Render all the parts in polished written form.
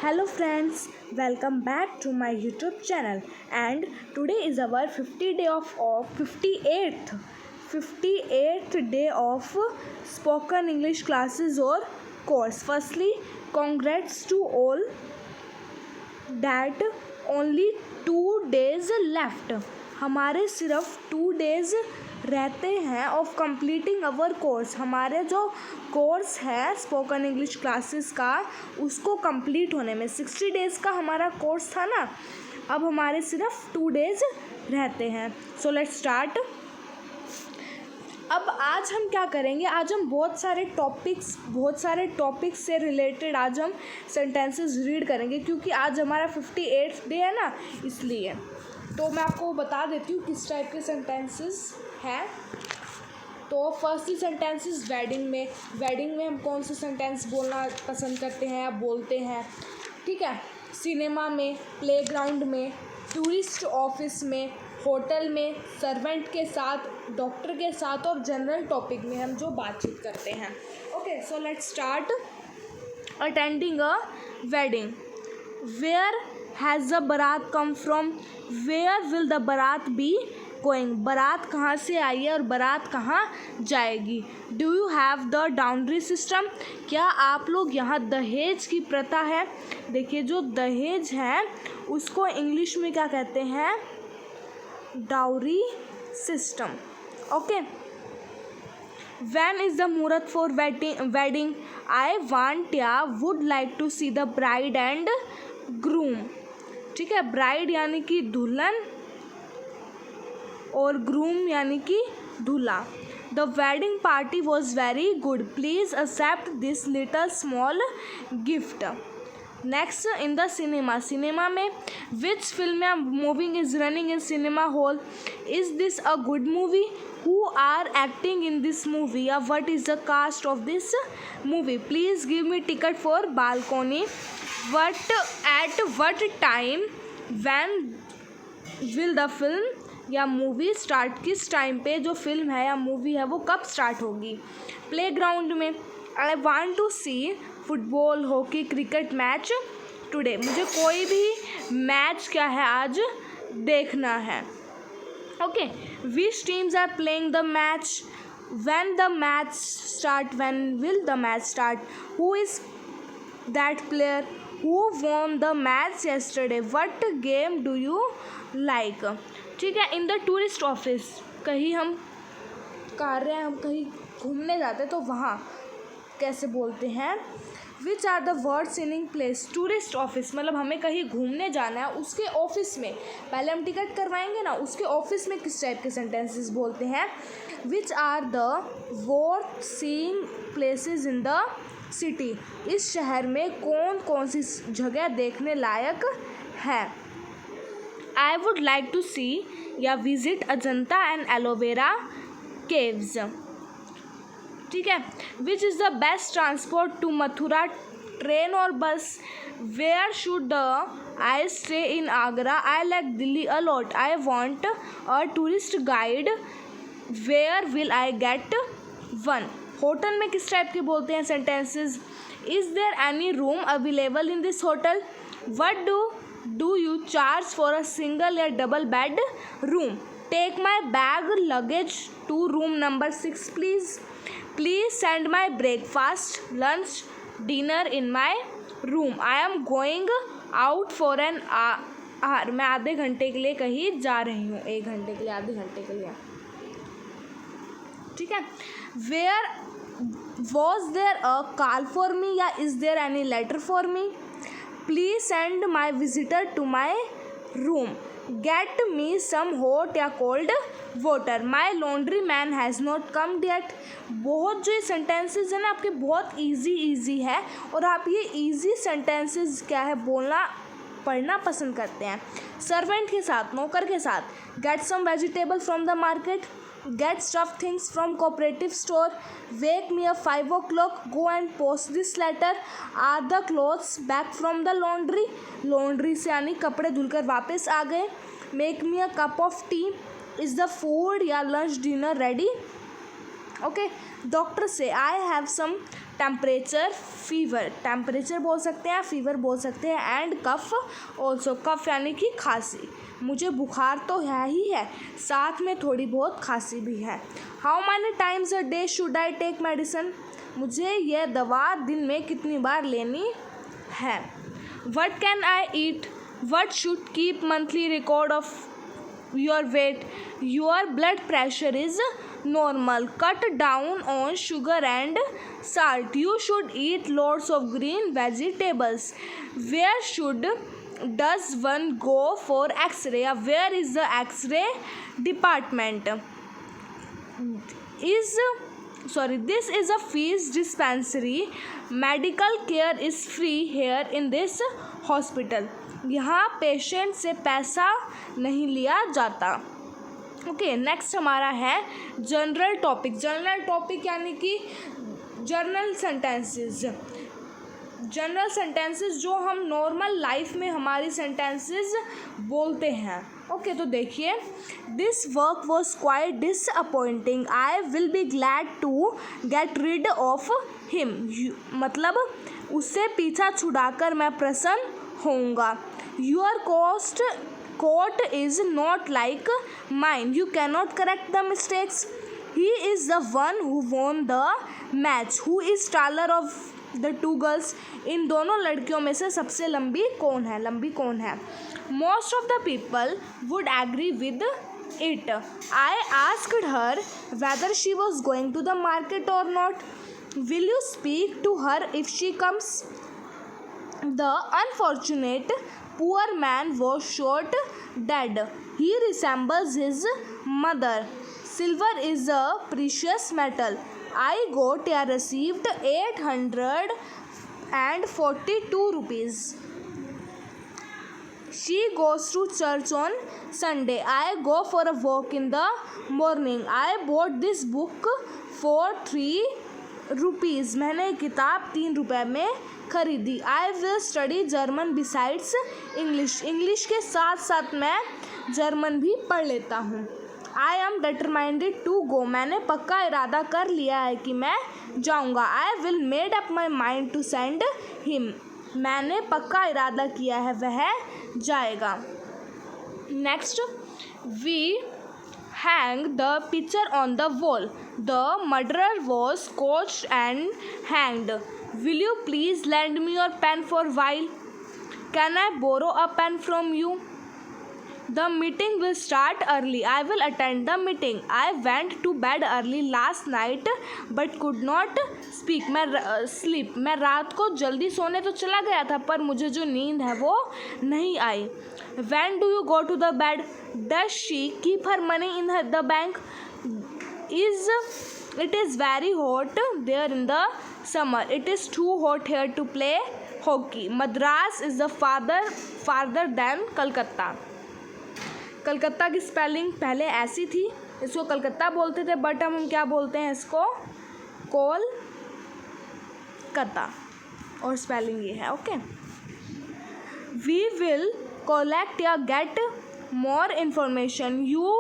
Hello friends, welcome back to my YouTube channel and today is our 58th day of spoken English classes or course. Firstly, congrats to all that only 2 days left. हमारे सिर्फ 2 days रहते हैं of completing our course. हमारे जो course है spoken English classes का उसको complete होने में 60 days का हमारा कोर्स था ना. अब हमारे सिर्फ 2 days रहते हैं. सो लेट्स स्टार्ट. अब आज हम क्या करेंगे, आज हम बहुत सारे टॉपिक्स से रिलेटेड आज हम सेंटेंसेस रीड करेंगे क्योंकि आज हमारा 58th डे है ना, इसलिए. तो मैं आपको बता देती हूँ किस टाइप के सेंटेंसेस हैं. तो फर्स्टली सेंटेंसेस वेडिंग में हम कौन से सेंटेंस बोलना पसंद करते हैं या बोलते हैं, ठीक है. सिनेमा में, प्लेग्राउंड में, टूरिस्ट ऑफिस में, होटल में, सर्वेंट के साथ, डॉक्टर के साथ और जनरल टॉपिक में हम जो बातचीत करते हैं. Okay, so let's start. Attending a wedding. Where has the baraat come from? Where will the baraat be going? बारात कहाँ से आई है और बारात कहाँ जाएगी. Do you have the dowry system? क्या आप लोग यहाँ दहेज की प्रथा है? देखिए, जो दहेज है उसको इंग्लिश में क्या कहते हैं? Dowry system. Okay. When is the मुहूर्त for wedding? I want या would like to see the bride and groom. ठीक है, ब्राइड यानी कि दुल्हन और ग्रूम यानी कि दूल्हा. The wedding party was very good. Please accept this little small gift. Next, in the cinema में विच फिल्म या movie is running in cinema hall? Is this a good movie? Who are acting in this movie या what is the cast of this movie? Please give me ticket for balcony. At what time? When will the film या movie start? किस time पे जो film है या movie है वो कब स्टार्ट होगी? प्लेग्राउंड में I want to see football, hockey, cricket match today. मुझे कोई भी मैच क्या है आज देखना है. Okay. Which teams are playing the match? When the match start? When will the match start? Who is that player? Who won the match yesterday? What game do you like? ठीक है. In the tourist office, कहीं हम कहीं घूमने जाते तो वहाँ कैसे बोलते हैं? Which are the words in place? Tourist office मतलब हमें कहीं घूमने जाना है, उसके ऑफिस में पहले हम टिकट करवाएंगे ना, उसके ऑफिस में किस टाइप के सेंटेंसेस बोलते हैं? Which are the worth seeing places in the city? इस शहर में कौन कौन सी जगह देखने लायक है? I would like to see या visit Ajanta and Ellora caves. ठीक है. Which is the best transport to Mathura? Train और bus? Where should I stay in Agra? I like Delhi a lot. I want a tourist guide. Where will I get one? Hotel में किस type के बोलते हैं sentences? Is there any room available in this hotel? What do you charge for a single या double bed room? Take my bag luggage to room number 6 please. Please send my breakfast, lunch, dinner in my room. I am going out for an hour. मैं आधे घंटे के लिए कहीं जा रही हूँ. 1 घंटे के लिए, आधे घंटे के लिए. ठीक है. Where was there a call for me या is there any letter for me? Please send my visitor to my room. Get me some hot या cold water. My laundry man has not come yet. बहुत जो ये sentences है ना आपके बहुत easy है और आप ये ईजी सेंटेंसेस क्या है बोलना पढ़ना पसंद करते हैं. सर्वेंट के साथ, नौकर के साथ. Get some vegetable from the market. Get stuff things from cooperative store. Wake me at 5 o'clock. Go and post this letter. Are the clothes back from the laundry? Laundry से यानी कपड़े धुलकर वापस आ गए. Make me a cup of tea. Is the food या lunch dinner ready? Okay. Doctor से I have some temperature fever, temperature बोल सकते हैं, फीवर बोल सकते हैं, एंड कफ ऑल्सो, कफ यानी कि खांसी, मुझे बुखार तो है ही है, साथ में थोड़ी बहुत खांसी भी है। How many times a day should I take medicine, मुझे यह दवा दिन में कितनी बार लेनी है। What can I eat, what should keep monthly record of your weight, your blood pressure is normal, cut down on sugar and salt, you should eat lots of green vegetables, where should does one go for x-ray, where is the x-ray department, this is a fees dispensary, medical care is free here in this hospital, यहाँ patient से पैसा नहीं लिया जाता। Okay, next हमारा है general topic. General topic यानी कि जनरल सेंटेंसेस, जनरल सेंटेंसेस जो हम नॉर्मल लाइफ में हमारी सेंटेंसेस बोलते हैं। ओके, तो देखिए, this work was quite disappointing, I will be glad to get rid of him, मतलब उससे पीछा छुड़ाकर मैं प्रसन्न होऊंगा। Your coat is not like mine, you cannot correct the mistakes, he is the one who won the match, who is taller of the two girls, इन दोनों लड़कियों में से सबसे लंबी कौन है, most of the people would agree with it, I asked her whether she was going to the market और not, will you speak to her if she comes, the unfortunate poor man was shot dead, he resembles his mother, silver is a precious metal, I got received 842 rupees, she goes to church on Sunday, I go for a walk in the morning, I bought this book for 3 rupees, मैंने किताब 3 रुपए में खरीदी, I will study German besides English, English के साथ साथ मैं German भी पढ़ लेता हूँ, आई एम डिटरमाइंडेड टू गो, मैंने पक्का इरादा कर लिया है कि मैं जाऊँगा, I will made up my mind to send him, मैंने पक्का इरादा किया है वह जाएगा। Next, we hang the picture on the wall, the murderer was caught and hanged, will you please lend me your pen for a while, can I borrow a pen from you, the meeting will start early, I will attend the meeting, I went to bed early last night but could not sleep, मैं रात को जल्दी सोने तो चला गया था पर मुझे जो नींद है वो नहीं आई, when do you go to the bed, does she keep her money in the bank, it is very hot there in the summer, it is too hot here to play hockey, Madras is the farther than Calcutta, Calcutta की spelling पहले ऐसी थी, इसको कलकत्ता बोलते थे but हम क्या बोलते हैं इसको कोलकाता, और स्पेलिंग ये है। ओके, वी विल कलेक्ट या get more information, you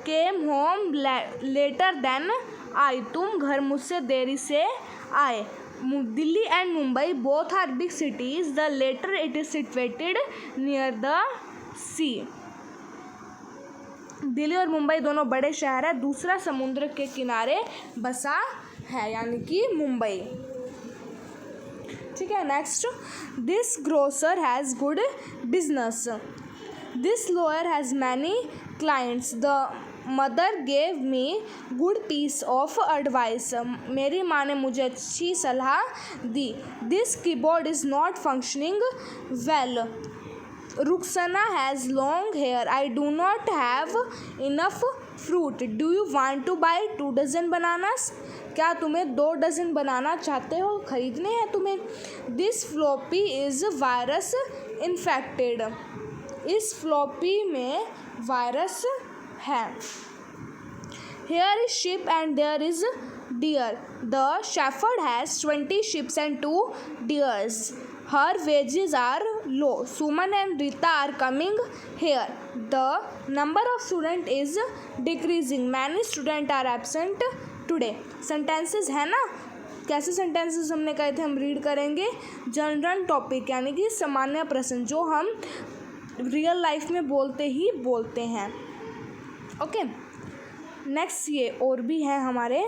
came home later than I, तुम घर मुझसे देरी से आए, Delhi and Mumbai both are big cities, the latter it is situated near the sea, Delhi और मुंबई दोनों बड़े शहर है, दूसरा समुद्र के किनारे बसा है यानी कि मुंबई। ठीक है, next, this grocer has good business, this lawyer has many clients, the mother gave me good piece of advice, मेरी माँ ने मुझे अच्छी सलाह दी, this keyboard is not functioning well, Ruxana has long hair, I do not have enough fruit, do you want to buy 2 dozen bananas, क्या तुम्हें 2 dozen बनाना चाहते हो, खरीदने हैं तुम्हें, this floppy is virus infected, इस फ्लॉपी में वायरस है, here is sheep and there is deer, the shepherd has 20 sheep and 2 deers, her wages are low, Suman and Rita are coming here, the number of student is decreasing, many student are absent today, sentences है ना, कैसे sentences हमने कहे थे हम read करेंगे? General topic यानी कि सामान्य प्रश्न जो हम रियल लाइफ में बोलते ही बोलते हैं। ओके, नेक्स्ट ये और भी है हमारे।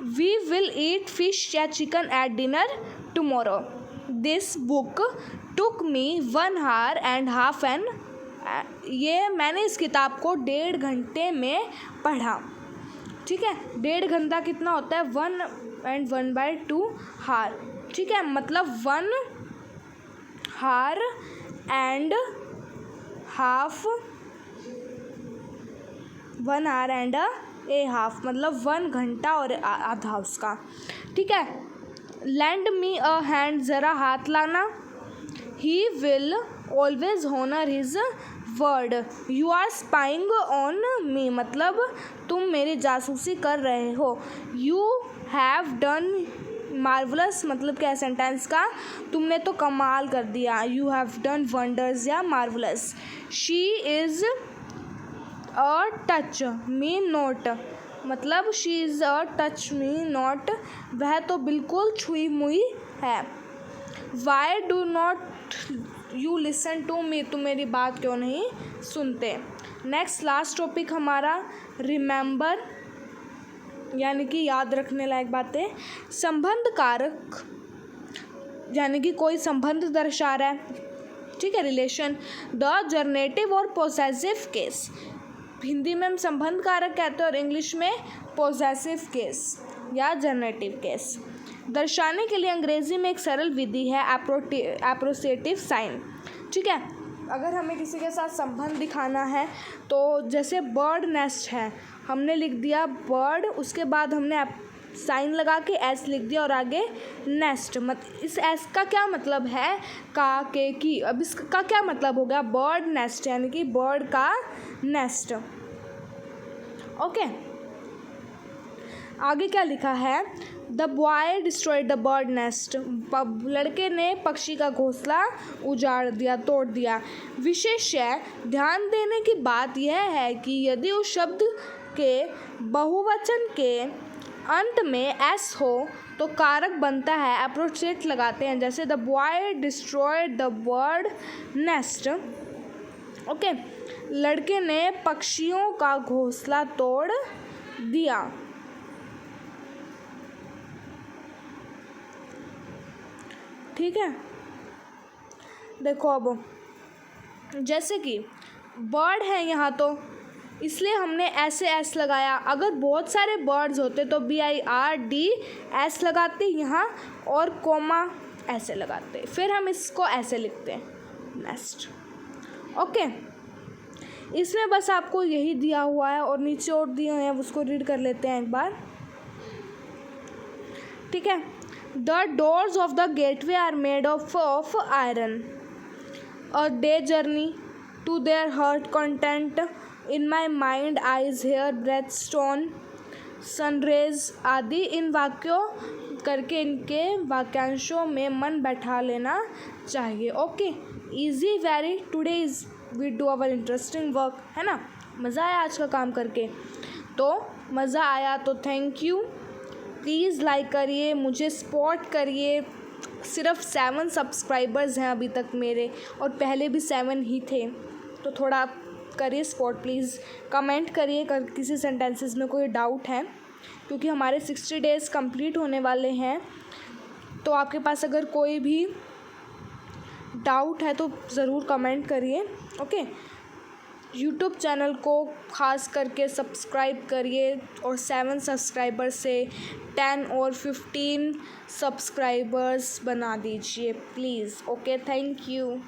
वी विल ईट फिश या chicken at dinner tomorrow. This book took me 1 hour and half एन। ये मैंने इस किताब को 1.5 घंटे में पढ़ा। ठीक है, 1.5 घंटा कितना होता है? 1 and 1/2 hour। ठीक है, मतलब 1 hour and half, 1 hour and a half मतलब 1 घंटा और आधा उसका। ठीक है, लैंड मी अ हैंड, ज़रा हाथ लाना। He will always honour his word. You are spying on me मतलब तुम मेरी जासूसी कर रहे हो। यू हैव डन मार्वलस मतलब क्या है सेंटेंस का? तुमने तो कमाल कर दिया। यू हैव डन वंडर्स या marvellous. She is a touch me not मतलब she is a touch me not वह तो बिल्कुल छुई मुई है। Why do not you listen to me तुम मेरी बात क्यों नहीं सुनते। नेक्स्ट लास्ट टॉपिक हमारा रिमेंबर यानी कि याद रखने लायक बातें। संबंध कारक यानी कि कोई संबंध दर्शा रहा है। ठीक है, रिलेशन। द जर्नेटिव और पोसेसिव केस, हिंदी में हम संबंध कारक कहते हैं और इंग्लिश में पोसेसिव केस या जर्नेटिव केस। दर्शाने के लिए अंग्रेज़ी में एक सरल विधि है एप्रोसेटिव साइन। ठीक है, अगर हमें किसी के साथ संबंध दिखाना है तो जैसे बर्ड नेस्ट है, हमने लिख दिया बर्ड, उसके बाद हमने साइन लगा के एस लिख दिया और आगे नेस्ट। इस एस का क्या मतलब है? का, के, की। अब इसका क्या मतलब हो गया? बर्ड नेस्ट यानी कि बर्ड का नेस्ट। ओके, आगे क्या लिखा है? The boy destroyed the bird nest. लड़के ने पक्षी का घोंसला उजाड़ दिया, तोड़ दिया। विशेषय ध्यान देने की बात यह है कि यदि उस शब्द के बहुवचन के अंत में एस हो तो कारक बनता है एप्रोचेट लगाते हैं, जैसे the boy destroyed the bird nest. Okay, लड़के ने पक्षियों का घोंसला तोड़ दिया। ठीक है, देखो अब जैसे कि बर्ड है यहाँ तो इसलिए हमने ऐसे एस लगाया। अगर बहुत सारे बर्ड्स होते तो BIRD लगाते यहाँ और कोमा ऐसे लगाते, फिर हम इसको ऐसे लिखते हैं नेस्ट। ओके, इसमें बस आपको यही दिया हुआ है और नीचे और दिए हैं, उसको रीड कर लेते हैं एक बार। ठीक है, the doors of the gateway are made of iron. A day journey to their heart content. In my mind eyes hair breath stone sunrays आदि। इन वाक्यों करके इनके वाक्यांशों में मन बैठा लेना चाहिए। Okay, easy very. Today is we do our interesting work, है ना? मज़ा आया आज का काम करके? तो मज़ा आया तो थैंक यू। प्लीज़ लाइक करिए, मुझे सपोर्ट करिए। सिर्फ 7 सब्सक्राइबर्स हैं अभी तक मेरे और पहले भी 7 ही थे, तो थोड़ा करिए सपोर्ट प्लीज़। कमेंट करिए किसी सेंटेंसेस में कोई डाउट है, क्योंकि हमारे 60 डेज़ कंप्लीट होने वाले हैं। तो आपके पास अगर कोई भी डाउट है तो ज़रूर कमेंट करिए। ओके, यूट्यूब चैनल को ख़ास करके सब्सक्राइब करिए और 7 सब्सक्राइबर से 10 और 15 सब्सक्राइबर्स बना दीजिए प्लीज़। Okay, thank you.